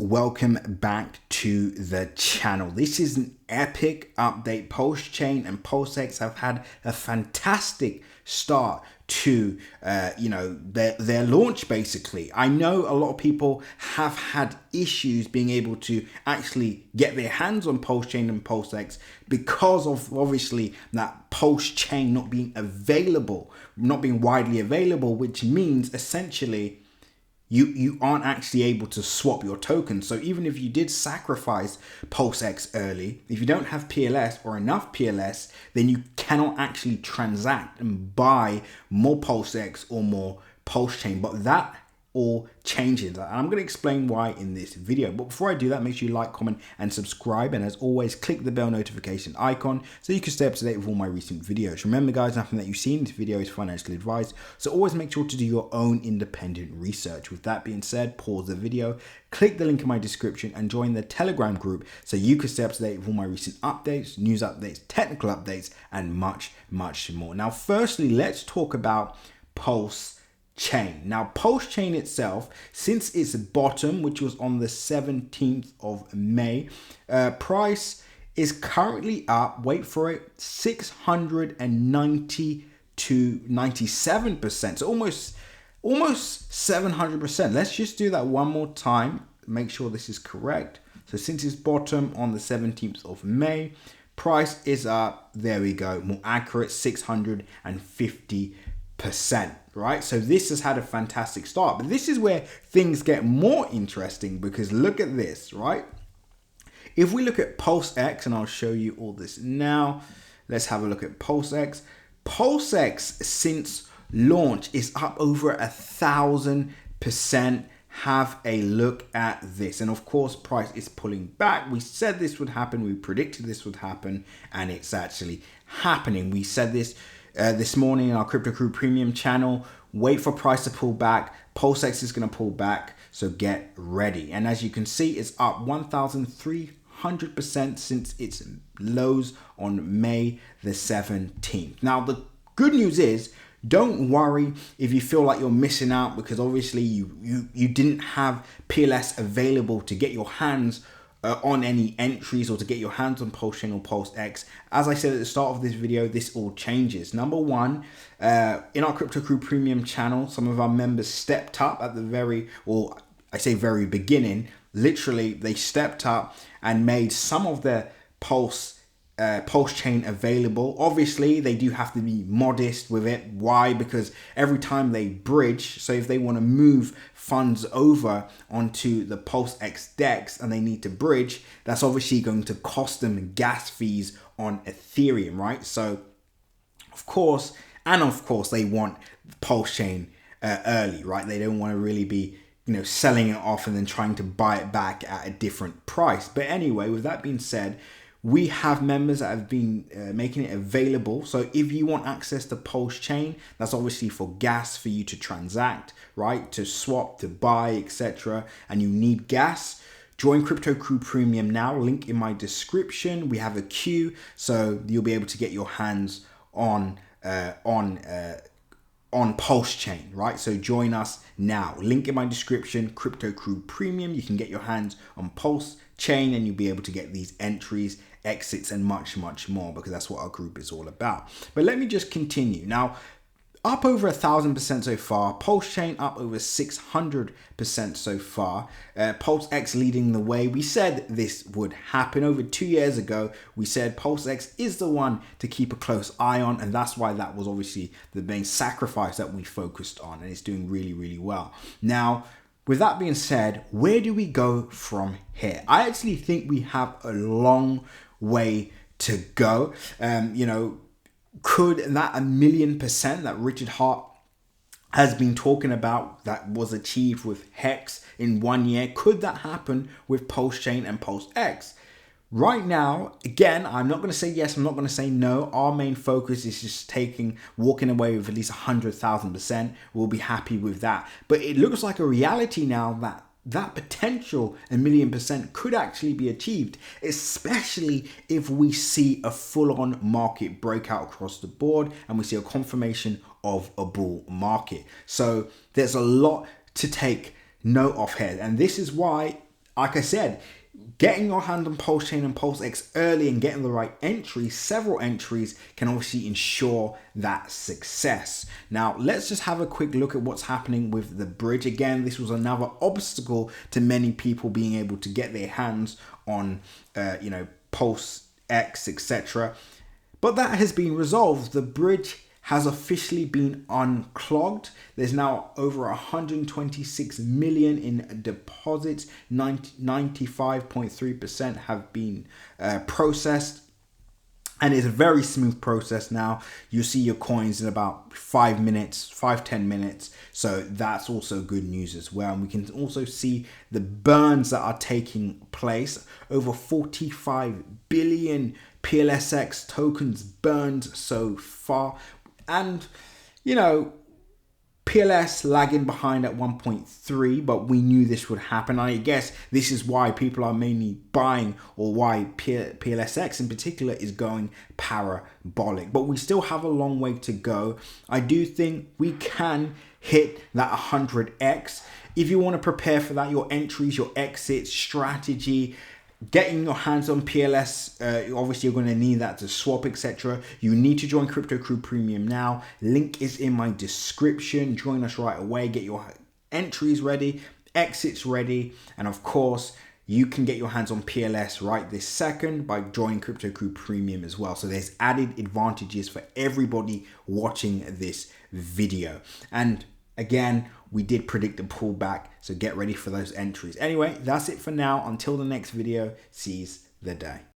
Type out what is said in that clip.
welcome back to the channel. This is an epic update. Pulsechain and Pulsex have had a fantastic start to their launch. Basically, I know a lot of people have had issues being able to actually get their hands on Pulsechain and Pulsex because of obviously that Pulsechain not being widely available, which means essentially you aren't actually able to swap your tokens. So even if you did sacrifice PulseX early, if you don't have PLS or enough PLS, then you cannot actually transact and buy more PulseX or more Pulsechain. But that all changes. I'm going to explain why in this video. But before I do that, make sure you like, comment, and subscribe. And as always, click the bell notification icon so you can stay up to date with all my recent videos. Remember, guys, nothing that you see in this video is financially advised. So always make sure to do your own independent research. With that being said, pause the video, click the link in my description, and join the Telegram group so you can stay up to date with all my recent updates, news updates, technical updates, and much, much more. Now, firstly, let's talk about Pulsechain. Now, Pulsechain itself, since its bottom, which was on the 17th of May, price is currently up, wait for it, 690 to 97%. So almost 700%. Let's just do that one more time. Make sure this is correct. So since its bottom on the 17th of May, price is up, there we go, more accurate, 650%. Right, so this has had a fantastic start, but this is where things get more interesting because look at this, right? If we look at PulseX, and I'll show you all this now, let's have a look at PulseX. PulseX since launch is up over 1,000%. Have a look at this, and of course price is pulling back. We said this would happen, we predicted this would happen, and it's actually happening. We said this this morning in our Crypto Crew Premium channel. Wait for price to pull back. PulseX is going to pull back, so get ready. And as you can see, it's up 1,300% since its lows on May the 17th. Now, the good news is, don't worry if you feel like you're missing out because obviously you didn't have PLS available to get your hands on any entries or to get your hands on Pulsechain or PulseX. As I said at the start of this video, this all changes. Number one, in our Crypto Crew Premium channel, some of our members stepped up at the very beginning. Literally, they stepped up and made some of their Pulsechain available. Obviously, they do have to be modest with it. Why? Because every time they bridge, so if they want to move funds over onto the PulseX DEX and they need to bridge, that's obviously going to cost them gas fees on Ethereum, right? So, of course, they want Pulsechain early, right? They don't want to really be selling it off and then trying to buy it back at a different price. But anyway, with that being said, we have members that have been making it available. So if you want access to Pulsechain, that's obviously for gas for you to transact, right? To swap, to buy, etc. And you need gas. Join Crypto Crew Premium now. Link in my description. We have a queue, so you'll be able to get your hands on Pulsechain, right? So join us now. Link in my description, Crypto Crew Premium. You can get your hands on Pulsechain and you'll be able to get these entries, exits, and much, much more because that's what our group is all about. But let me just continue. Now, up over 1,000% so far. Pulsechain up over 600% so far. PulseX leading the way. We said this would happen over 2 years ago. We said PulseX is the one to keep a close eye on, and that's why that was obviously the main sacrifice that we focused on, and it's doing really, really well. Now, with that being said, where do we go from here? I actually think we have a long way to go. Could that 1,000,000% that Richard Heart has been talking about that was achieved with Hex in 1 year, could that happen with Pulsechain and PulseX? Right now, again, I'm not going to say yes, I'm not going to say no. Our main focus is just walking away with at least 100,000%. We'll be happy with that. But it looks like a reality now that potential 1,000,000% could actually be achieved, especially if we see a full-on market breakout across the board and we see a confirmation of a bull market. So there's a lot to take note of here, and this is why like I said, getting your hand on Pulsechain and Pulsex early and getting the right entries, several entries, can obviously ensure that success. Now, let's just have a quick look at what's happening with the bridge. Again, this was another obstacle to many people being able to get their hands on, Pulsex, etc. But that has been resolved. The bridge has officially been unclogged. There's now over 126 million in deposits. 95.3% have been processed. And it's a very smooth process now. You see your coins in about 5 minutes, 5-10 minutes. So that's also good news as well. And we can also see the burns that are taking place. Over 45 billion plsx tokens burned so far. And, PLS lagging behind at 1.3, but we knew this would happen. I guess this is why people are mainly buying, or why PLSX in particular is going parabolic. But we still have a long way to go. I do think we can hit that 100x. If you want to prepare for that, your entries, your exits, strategy, getting your hands on PLS, obviously you're going to need that to swap, etc. You need to join Crypto Crew Premium now. Link is in my description. Join us right away. Get your entries ready, exits ready, and of course, you can get your hands on PLS right this second by joining Crypto Crew Premium as well. So there's added advantages for everybody watching this video. And again, we did predict a pullback, so get ready for those entries. Anyway, that's it for now. Until the next video, seize the day.